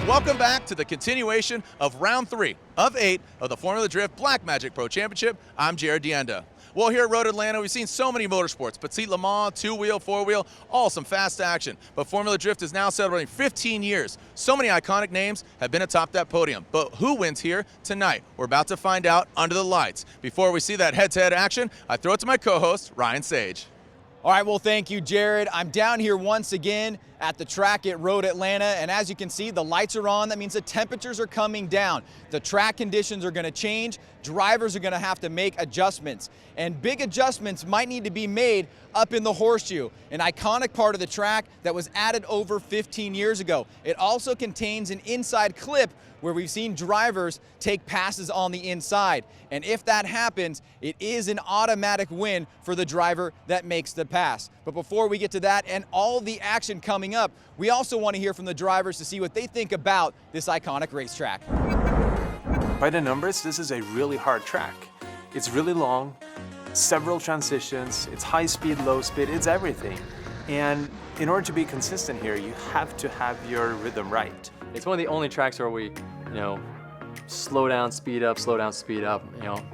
Welcome back to the continuation of round 3 of 8 of the Formula Drift Black Magic Pro Championship. I'm Jared Dienda. Well, here at Road Atlanta, we've seen so many motorsports, Petit Le Mans, 2-wheel, 4-wheel, all some fast action. But Formula Drift is now celebrating 15 years. So many iconic names have been atop that podium. But who wins here tonight? We're about to find out under the lights. Before we see that head-to-head action, I throw it to my co-host, Ryan Sage. All right, well, thank you, Jared. I'm down here once again at the track at Road Atlanta, and as you can see, the lights are on. That means the temperatures are coming down. The track conditions are going to change. Drivers are going to have to make adjustments, and big adjustments might need to be made up in the horseshoe, an iconic part of the track that was added over 15 years ago. It also contains an inside clip where we've seen drivers take passes on the inside. And if that happens, it is an automatic win for the driver that makes the pass. But before we get to that and all the action coming up, we also want to hear from the drivers to see what they think about this iconic racetrack. By the numbers, this is a really hard track. It's really long, several transitions, it's high speed, low speed, it's everything. And in order to be consistent here, you have to have your rhythm right. It's one of the only tracks where we, slow down, speed up,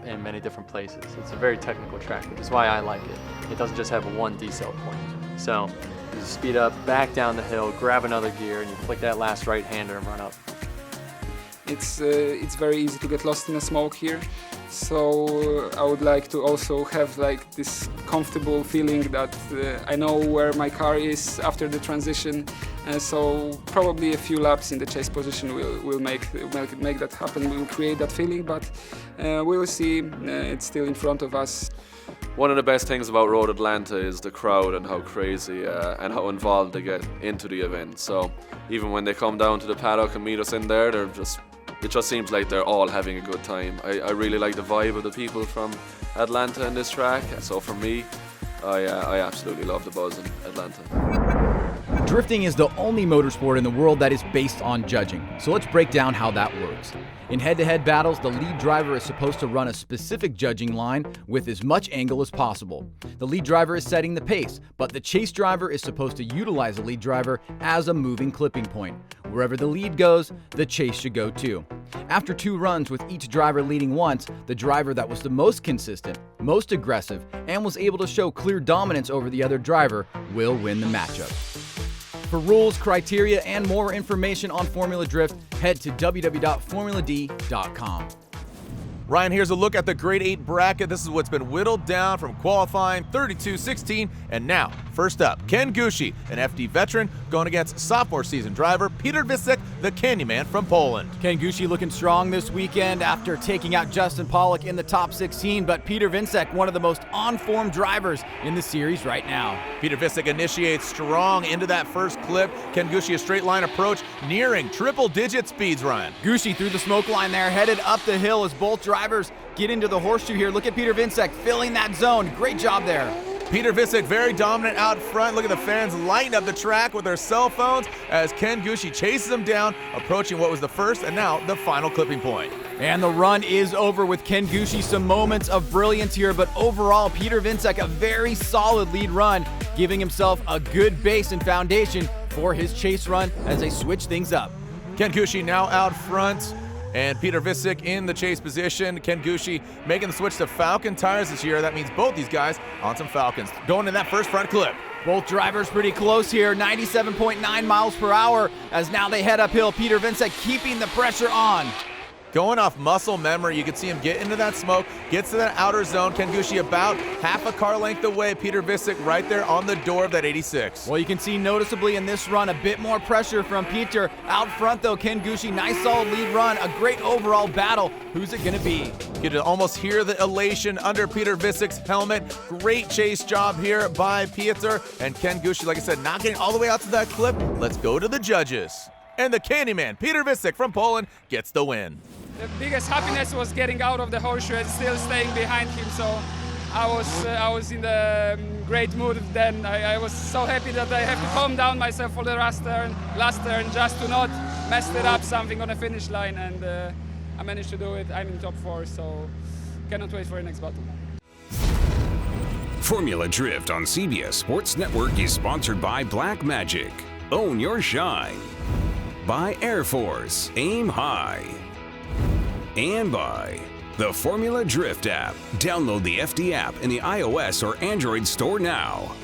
in many different places. It's a very technical track, which is why I like it. It doesn't just have one decel point. So you speed up, back down the hill, grab another gear, and you flick that last right-hander and run up. It's very easy to get lost in the smoke here. So I would like to also have this comfortable feeling that I know where my car is after the transition. So probably a few laps in the chase position will make that happen. We'll create that feeling, but we'll see. It's still in front of us. One of the best things about Road Atlanta is the crowd and how crazy and how involved they get into the event. So even when they come down to the paddock and meet us in there, it just seems like they're all having a good time. I really like the vibe of the people from Atlanta in this track. So for me, I absolutely love the buzz in Atlanta. Drifting is the only motorsport in the world that is based on judging. So let's break down how that works. In head-to-head battles, the lead driver is supposed to run a specific judging line with as much angle as possible. The lead driver is setting the pace, but the chase driver is supposed to utilize the lead driver as a moving clipping point. Wherever the lead goes, the chase should go too. After 2 runs with each driver leading once, the driver that was the most consistent, most aggressive, and was able to show clear dominance over the other driver will win the matchup. For rules, criteria, and more information on Formula Drift, head to www.formulad.com. Ryan, here's a look at the Grade 8 bracket. This is what's been whittled down from qualifying 32-16. And now, first up, Ken Gushi, an FD veteran, going against sophomore season driver Peter Visek, the Candyman from Poland. Ken Gushi looking strong this weekend after taking out Justin Pollock in the top 16, but Peter Visek, one of the most on-form drivers in the series right now. Peter Visek initiates strong into that first clip. Ken Gushi, a straight line approach, nearing triple-digit speeds, Ryan. Gushi through the smoke line there, headed up the hill as both drivers get into the horseshoe here. Look at Peter Visek filling that zone. Great job there. Peter Visek very dominant out front. Look at the fans lighting up the track with their cell phones as Ken Gushi chases him down, approaching what was the first and now the final clipping point. And the run is over with Ken Gushi. Some moments of brilliance here, but overall, Peter Visek, a very solid lead run, giving himself a good base and foundation for his chase run as they switch things up. Ken Gushi now out front, and Peter Visek in the chase position. Ken Gushi making the switch to Falcon tires this year. That means both these guys on some Falcons. Going in that first front clip. Both drivers pretty close here, 97.9 miles per hour as now they head uphill. Peter Visek keeping the pressure on. Going off muscle memory, you can see him get into that smoke, gets to that outer zone. Ken Gushi about half a car length away. Peter Visek right there on the door of that 86. Well, you can see noticeably in this run a bit more pressure from Peter. Out front though, Ken Gushi, nice solid lead run, a great overall battle. Who's it gonna be? You can almost hear the elation under Peter Visek's helmet. Great chase job here by Peter, and Ken Gushi, like I said, not getting all the way out to that clip. Let's go to the judges. And the Candyman, Peter Visek from Poland, gets the win. The biggest happiness was getting out of the horseshoe and still staying behind him. So I was in the great mood then. I was so happy that I have to calm down myself for the last turn just to not mess it up something on the finish line. And I managed to do it. I'm in top 4, so cannot wait for the next battle. Formula Drift on CBS Sports Network is sponsored by Black Magic. Own your shine. by Air Force, Aim High. And by the Formula Drift app. Download the FD app in the iOS or Android store now.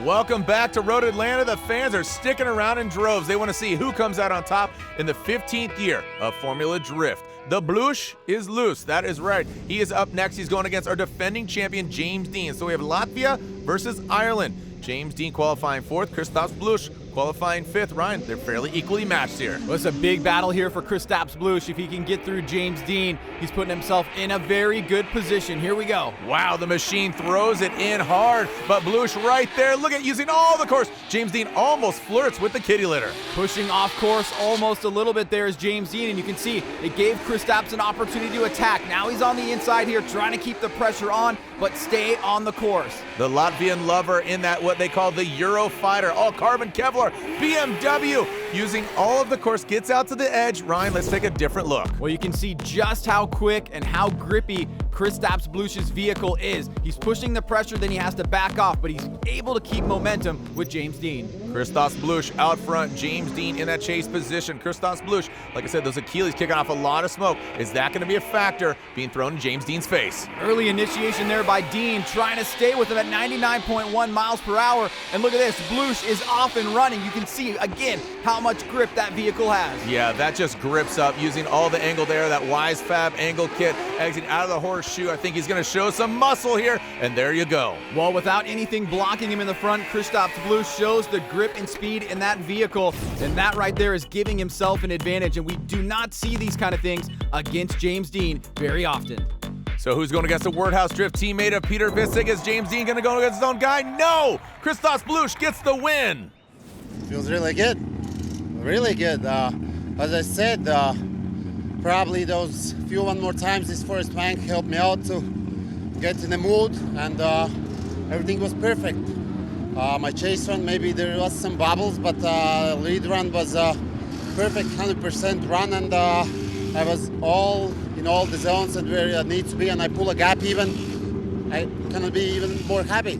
Welcome back to Road Atlanta. The fans are sticking around in droves. They want to see who comes out on top in the 15th year of Formula Drift. The Blush is loose. That is right. He is up next. He's going against our defending champion, James Dean. So we have Latvia versus Ireland. James Dean qualifying 4th, Kristaps Blush qualifying 5th. Ryan, they're fairly equally matched here. Well, it's a big battle here for Kristaps Blush. If he can get through James Dean, he's putting himself in a very good position. Here we go. Wow, the machine throws it in hard, but Blush right there. Look at using all the course. James Dean almost flirts with the kitty litter. Pushing off course almost a little bit there is James Dean, and you can see it gave Kristaps an opportunity to attack. Now he's on the inside here trying to keep the pressure on, but stay on the course. The Latvian lover in that what they call the Eurofighter, all carbon Kevlar, BMW, using all of the course, gets out to the edge. Ryan, let's take a different look. Well, you can see just how quick and how grippy Kristaps Blush's vehicle is. He's pushing the pressure, then he has to back off, but he's able to keep momentum with James Dean. Kristaps Blush out front, James Dean in that chase position. Kristaps Blush, like I said, those Achilles kicking off a lot of smoke. Is that going to be a factor being thrown in James Dean's face? Early initiation there by Dean, trying to stay with him at 99.1 miles per hour. And look at this, Blush is off and running. You can see, again, how much grip that vehicle has. Yeah, that just grips up using all the angle there, that Wise Fab angle kit, exiting out of the horseshoe. I think he's going to show some muscle here, and there you go. Well, without anything blocking him in the front, Kristaps Blush shows the grip and speed in that vehicle, and that right there is giving himself an advantage, and we do not see these kind of things against James Dean very often. So who's going against the Wordhouse Drift teammate of Peter Visick? Is James Dean going to go against his own guy? No! Kristaps Blush gets the win. Feels really good. Really good. As I said, probably those one more times this first bank helped me out to get in the mood, and everything was perfect. My chase run, maybe there was some bubbles, but lead run was perfect 100% run, and I was all in all the zones and where I need to be, and I pull a gap even. I cannot be even more happy.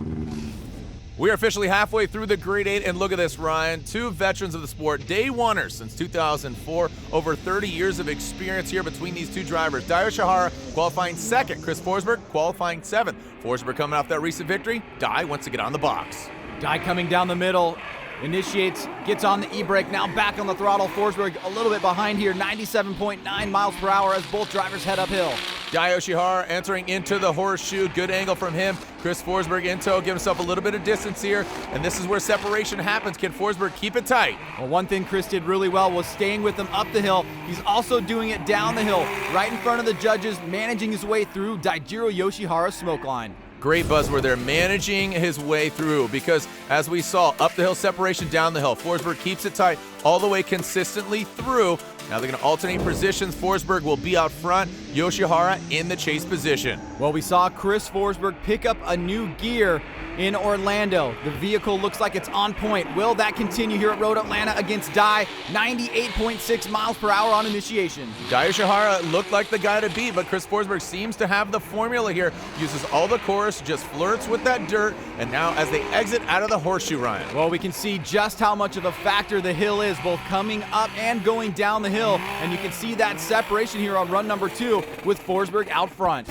We are officially halfway through the Grade 8, and look at this, Ryan. Two veterans of the sport, day oneers since 2004. Over 30 years of experience here between these two drivers. Dio Shihara qualifying 2nd, Chris Forsberg qualifying 7th. Forsberg coming off that recent victory. Dio wants to get on the box. Dio coming down the middle, initiates, gets on the e-brake, now back on the throttle. Forsberg a little bit behind here, 97.9 miles per hour as both drivers head uphill. Dio Shihara entering into the horseshoe. Good angle from him. Chris Forsberg in tow, give himself a little bit of distance here, and this is where separation happens. Can Forsberg keep it tight? Well, one thing Chris did really well was staying with him up the hill. He's also doing it down the hill, right in front of the judges, managing his way through Daijiro Yoshihara's smoke line. Great buzzword there, managing his way through, because as we saw, up the hill separation, down the hill. Forsberg keeps it tight all the way consistently through. Now they're going to alternate positions. Forsberg will be out front, Yoshihara in the chase position. Well, we saw Chris Forsberg pick up a new gear in Orlando. The vehicle looks like it's on point. Will that continue here at Road Atlanta against Dai? 98.6 miles per hour on initiation. Dio Shihara looked like the guy to beat, but Chris Forsberg seems to have the formula here. Uses all the course, just flirts with that dirt, and now as they exit out of the horseshoe, Ryan. Well, we can see just how much of a factor the hill is, both coming up and going down the hill, and you can see that separation here on run number 2 with Forsberg out front.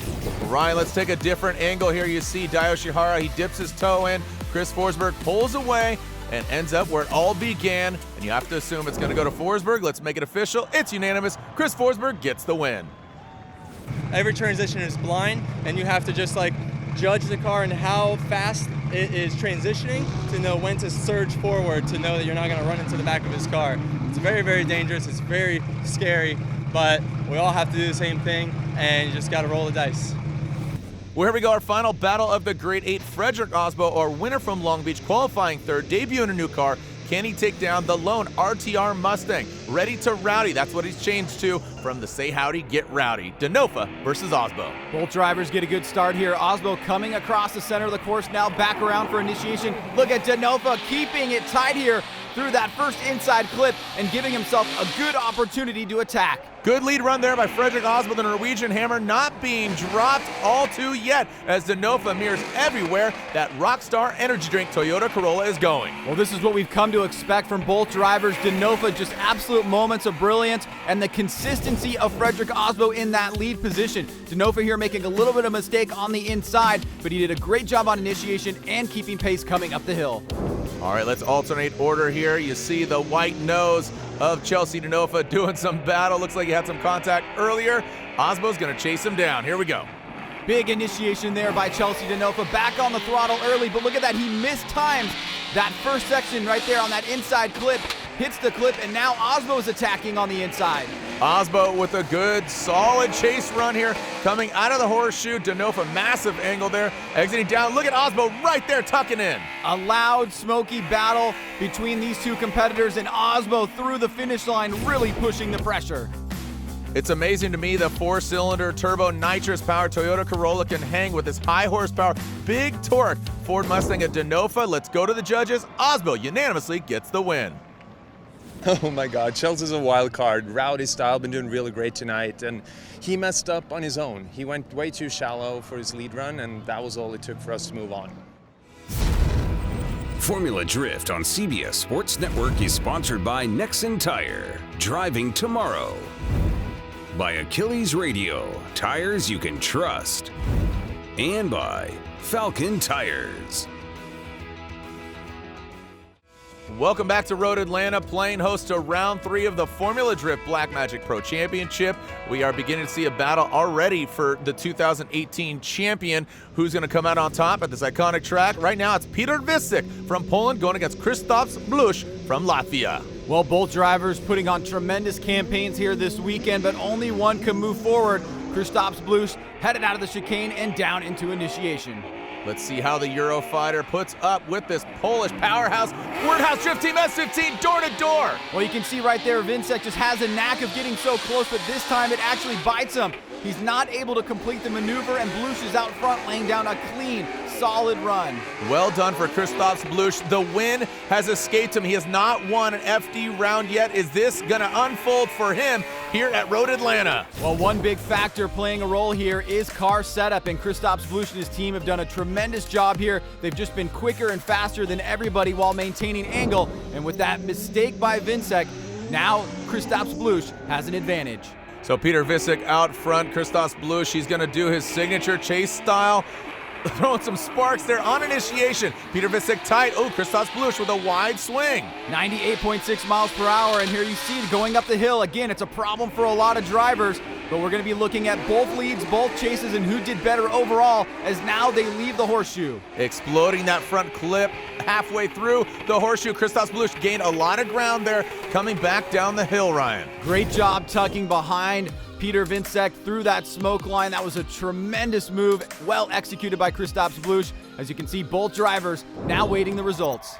Ryan, let's take a different angle here. You see Dio Shihara, he dips his toe in. Chris Forsberg pulls away and ends up where it all began, and you have to assume it's going to go to Forsberg. Let's make it official. It's unanimous. Chris Forsberg gets the win. Every transition is blind, and you have to just judge the car and how fast it is transitioning to know when to surge forward, to know that you're not going to run into the back of his car. It's very, very dangerous. It's very scary, but we all have to do the same thing, and you just got to roll the dice. Well, here we go, our final battle of the Grade 8. Frederick Osbo, our winner from Long Beach, qualifying 3rd, debut in a new car. Can he take down the lone RTR Mustang? ready to rowdy. That's what he's changed to from the Say Howdy, Get Rowdy. Denofa versus Osbo. Both drivers get a good start here. Osbo coming across the center of the course, now back around for initiation. Look at Denofa keeping it tight here through that first inside clip and giving himself a good opportunity to attack. Good lead run there by Frederick Osbo, the Norwegian Hammer, not being dropped all too yet as Denofa mirrors everywhere that Rockstar energy drink Toyota Corolla is going. Well, this is what we've come to expect from both drivers. Denofa, just absolute moments of brilliance, and the consistency of Frederick Osbo in that lead position. Denofa here making a little bit of mistake on the inside, but he did a great job on initiation and keeping pace coming up the hill. All right, let's alternate order here. You see the white nose of Chelsea Denofa doing some battle. Looks like he had some contact earlier. Osbo's gonna chase him down. Here we go. Big initiation there by Chelsea Denofa, back on the throttle early, but look at that, he mistimed that first section right there on that inside clip, hits the clip, and now Osbo's attacking on the inside. Osbo with a good, solid chase run here, coming out of the horseshoe. Denofa, massive angle there, exiting down. Look at Osbo right there, tucking in. A loud, smoky battle between these two competitors, and Osbo through the finish line, really pushing the pressure. It's amazing to me the 4-cylinder turbo nitrous powered Toyota Corolla can hang with this high horsepower, big torque Ford Mustang at Denofa. Let's go to the judges. Osbo unanimously gets the win. Oh my God, Chelsea's a wild card. Rowdy style, been doing really great tonight, and he messed up on his own. He went way too shallow for his lead run, and that was all it took for us to move on. Formula Drift on CBS Sports Network is sponsored by Nexen Tire, driving tomorrow. By Achilles Radio, tires you can trust. And by Falcon Tires. Welcome back to Road Atlanta, playing host to round 3 of the Formula Drift Blackmagic Pro Championship. We are beginning to see a battle already for the 2018 champion. Who's going to come out on top at this iconic track? Right now, it's Peter Visik from Poland going against Krzysztof Blusz from Latvia. Well, both drivers putting on tremendous campaigns here this weekend, but only one can move forward. Krzysztof Blusz headed out of the chicane and down into initiation. Let's see how the Eurofighter puts up with this Polish powerhouse. Wordhouse Drift Team S15 door to door. Well, you can see right there, Vincek just has a knack of getting so close, but this time it actually bites him. He's not able to complete the maneuver, and Blusz is out front laying down a clean, solid run. Well done for Krzysztof Blusz. The win has escaped him. He has not won an FD round yet. Is this gonna unfold for him here at Road Atlanta? Well, one big factor playing a role here is car setup, and Krzysztof Blusz and his team have done a tremendous job here. They've just been quicker and faster than everybody while maintaining angle, and with that mistake by Vincek, now Krzysztof Blusz has an advantage. So Peter Visik out front, Krzysztof Blusz, he's gonna do his signature chase style. Throwing some sparks there on initiation. Peter Visik tight. Oh, Krzysztof Blusz with a wide swing. 98.6 miles per hour, and here you see it going up the hill. Again, it's a problem for a lot of drivers, but we're going to be looking at both leads, both chases, and who did better overall as now they leave the horseshoe. Exploding that front clip halfway through the horseshoe. Krzysztof Blusz gained a lot of ground there, coming back down the hill, Ryan. Great job tucking behind Peter Vincek through that smoke line. That was a tremendous move, well executed by Krzysztof Blusz. As you can see, both drivers now waiting the results.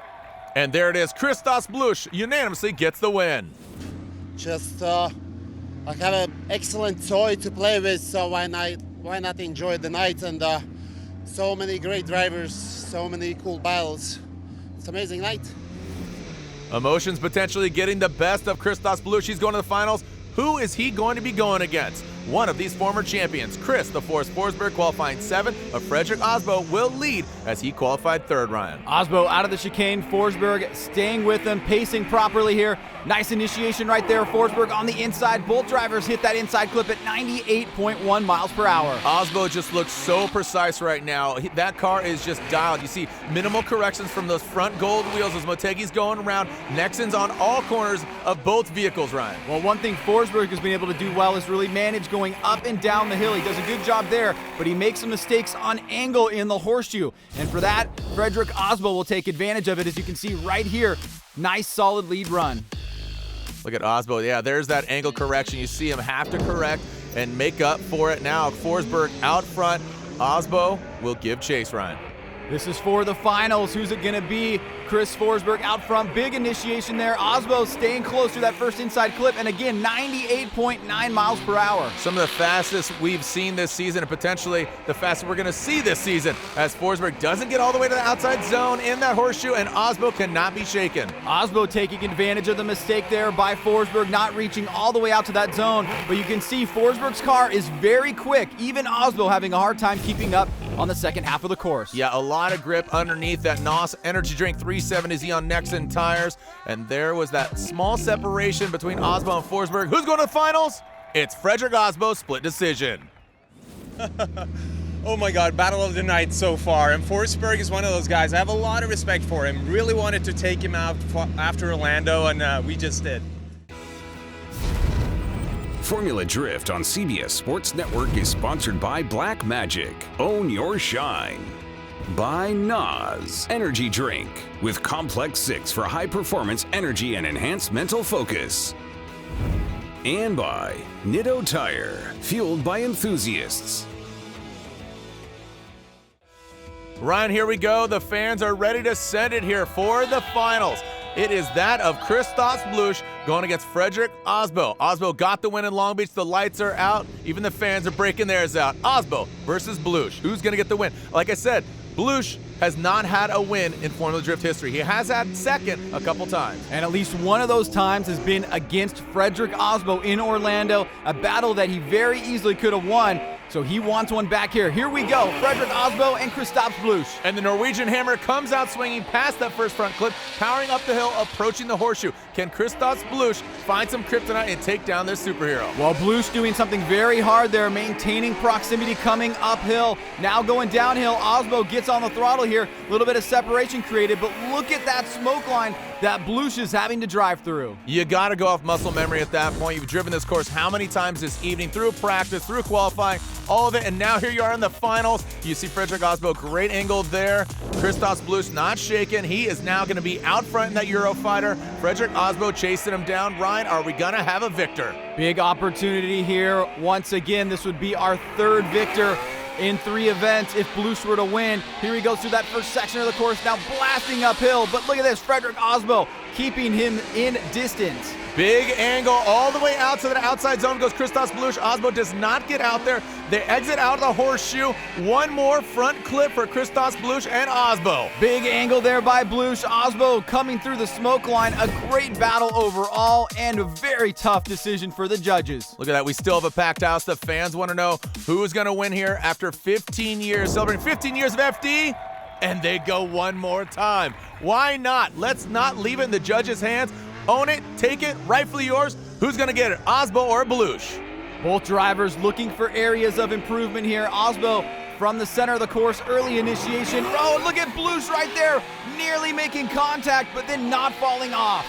And there it is. Krzysztof Blusz unanimously gets the win. Just I have an excellent toy to play with, so why not enjoy the night? And so many great drivers, so many cool battles. It's an amazing night. Emotions potentially getting the best of Krzysztof Blusz. He's going to the finals. Who is he going to be going against? One of these former champions, Chris the Force Forsberg, qualifying 7th, of Frederick Osbo will lead as he qualified 3rd, Ryan. Osbo out of the chicane, Forsberg staying with him, pacing properly here. Nice initiation right there, Forsberg on the inside. Both drivers hit that inside clip at 98.1 miles per hour. Osbo just looks so precise right now. That car is just dialed. You see minimal corrections from those front gold wheels as Motegi's going around. Nexen's on all corners of both vehicles, Ryan. Well, one thing Forsberg has been able to do well is really manage going up and down the hill. He does a good job there, but he makes some mistakes on angle in the horseshoe. And for that, Frederick Osbo will take advantage of it, as you can see right here. Nice, solid lead run. Look at Osbo. Yeah, there's that angle correction. You see him have to correct and make up for it now. Forsberg out front. Osbo will give chase, Ryan. This is for the finals. Who's it going to be? Chris Forsberg out front. Big initiation there. Osbo staying close to that first inside clip. And again, 98.9 miles per hour. Some of the fastest we've seen this season, and potentially the fastest we're going to see this season, as Forsberg doesn't get all the way to the outside zone in that horseshoe, and Osbo cannot be shaken. Osbo taking advantage of the mistake there by Forsberg, not reaching all the way out to that zone. But you can see Forsberg's car is very quick. Even Osbo having a hard time keeping up on the second half of the course. Yeah, a lot of grip underneath that NOS Energy Drink 370Z on Nexen tires. And there was that small separation between Osbo and Forsberg. Who's going to the finals? It's Frederick Osbo, split decision. Oh my God, battle of the night so far. And Forsberg is one of those guys. I have a lot of respect for him. Really wanted to take him out after Orlando, and we just did. Formula Drift on CBS Sports Network is sponsored by Black Magic. Own your shine. By NOS Energy Drink with Complex 6 for high performance energy and enhanced mental focus. And by Nitto Tire, fueled by enthusiasts. Ryan, here we go. The fans are ready to send it here for the finals. It is that of Christoph Blusch going against Frederick Osbo. Osbo got the win in Long Beach. The lights are out. Even the fans are breaking theirs out. Osbo versus Blusch. Who's going to get the win? Like I said, Blusch has not had a win in Formula Drift history. He has had second a couple times. And at least one of those times has been against Frederick Osbo in Orlando, a battle that he very easily could have won. So he wants one back here. Here we go, Frederick Osbo and Christoph Blusch. And the Norwegian Hammer comes out swinging past that first front clip, powering up the hill, approaching the horseshoe. Can Christoph Blusch find some kryptonite and take down their superhero? Well, Blusch doing something very hard there, maintaining proximity coming uphill. Now going downhill, Osbo gets on the throttle here. A little bit of separation created, but look at that smoke line that Blusch is having to drive through. You got to go off muscle memory at that point. You've driven this course how many times this evening, through practice, through qualifying, all of it, and now here you are in the finals. You see Frederick Osbo, great angle there. Christoph Blusch not shaken. He is now going to be out front in that Eurofighter. Frederick Osbo chasing him down. Ryan, are we going to have a victor? Big opportunity here. Once again, this would be our third victor in 3 events if Blusch were to win. Here he goes through that first section of the course, now blasting uphill. But look at this, Frederick Osbo keeping him in distance. Big angle all the way out to the outside zone goes Christoph Blusch. Osbo does not get out there. They exit out of the horseshoe. One more front clip for Christoph Blusch and Osbo. Big angle there by Blusch. Osbo coming through the smoke line. A great battle overall and a very tough decision for the judges. Look at that. We still have a packed house. The fans want to know who's going to win here after 15 years, celebrating 15 years of FD. And they go one more time. Why not? Let's not leave it in the judges' hands. Own it, take it, rightfully yours. Who's going to get it, Osbo or Blusch? Both drivers looking for areas of improvement here. Osbo from the center of the course, early initiation. Oh, look at Blusch right there, nearly making contact, but then not falling off.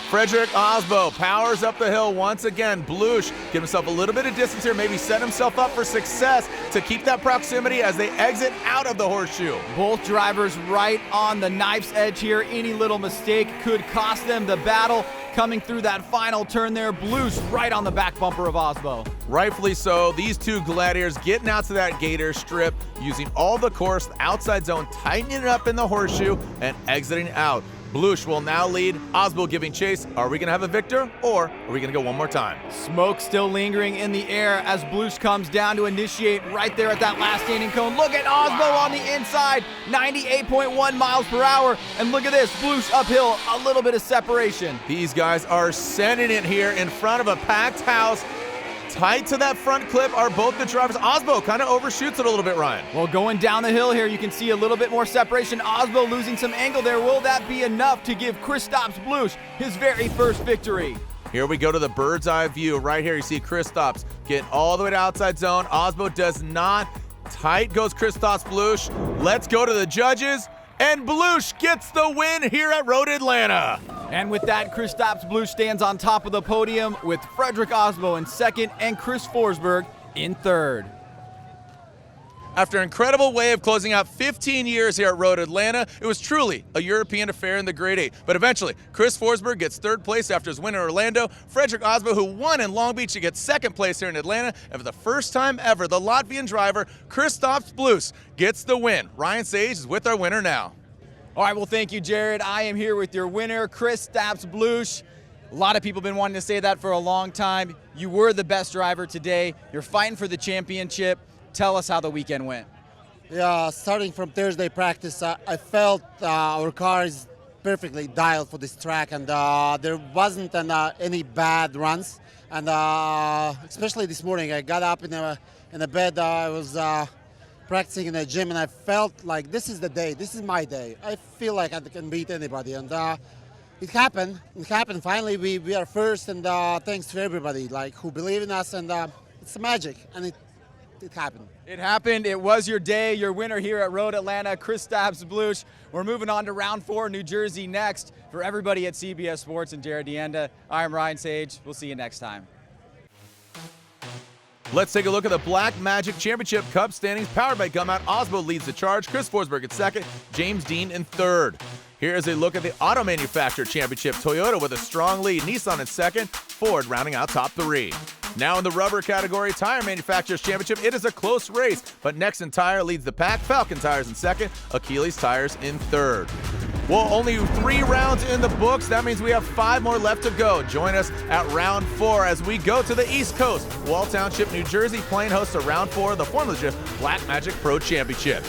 Frederick Osbo powers up the hill once again. Blusch give himself a little bit of distance here, maybe set himself up for success to keep that proximity as they exit out of the horseshoe. Both drivers right on the knife's edge here. Any little mistake could cost them the battle. Coming through that final turn there, Blusch right on the back bumper of Osbo. Rightfully so. These two gladiators getting out to that gator strip, using all the course, the outside zone, tightening it up in the horseshoe, and exiting out. Blusch will now lead, Osbo giving chase. Are we going to have a victor, or are we going to go one more time? Smoke still lingering in the air as Blusch comes down to initiate right there at that last standing cone. Look at Osbo on the inside, 98.1 miles per hour. And look at this, Blusch uphill, a little bit of separation. These guys are sending it here in front of a packed house. Tight to that front clip are both the drivers. Osbo kind of overshoots it a little bit, Ryan. Well, going down the hill here, you can see a little bit more separation. Osbo losing some angle there. Will that be enough to give Christoph Blusch his very first victory? Here we go to the bird's eye view. Right here, you see Christoph getting all the way to outside zone. Osbo does not. Tight goes Christoph Blusch. Let's go to the judges. And Blusch gets the win here at Road Atlanta. And with that, Christoph Blusch stands on top of the podium with Frederick Osbo in second and Chris Forsberg in third. After an incredible way of closing out 15 years here at Road Atlanta, it was truly a European affair in the Grade 8. But eventually, Chris Forsberg gets third place after his win in Orlando. Frederick Osbo, who won in Long Beach, gets second place here in Atlanta. And for the first time ever, the Latvian driver, Kristaps Blūšs, gets the win. Ryan Sage is with our winner now. All right, well, thank you, Jared. I am here with your winner, Kristaps Blūšs. A lot of people have been wanting to say that for a long time. You were the best driver today. You're fighting for the championship. Tell us how the weekend went. Yeah, starting from Thursday practice, I felt our car is perfectly dialed for this track, and there wasn't any bad runs. And especially this morning, I got up in the bed. I was practicing in the gym, and I felt like this is the day. This is my day. I feel like I can beat anybody, and it happened. It happened. Finally, we are first, and thanks to everybody like who believe in us, and it's magic, and it happened. It happened. It was your day. Your winner here at Road Atlanta, Kristaps Blūšs. We're moving on to round 4, New Jersey next. For everybody at CBS Sports and Jared Dienda, I'm Ryan Sage. We'll see you next time. Let's take a look at the Black Magic Championship Cup standings. Powered by Gumout, Osbo leads the charge. Chris Forsberg in second. James Dean in third. Here is a look at the Auto Manufacturer Championship. Toyota with a strong lead. Nissan in second. Ford rounding out top 3. Now in the rubber category, Tire Manufacturers Championship, it is a close race, but Nexen Tire leads the pack. Falcon Tires in second. Achilles Tires in third. Well, only 3 rounds in the books. That means we have 5 more left to go. Join us at round 4 as we go to the East Coast. Wall Township, New Jersey, playing host to round 4 of the Formula Drift Black Magic Pro Championship.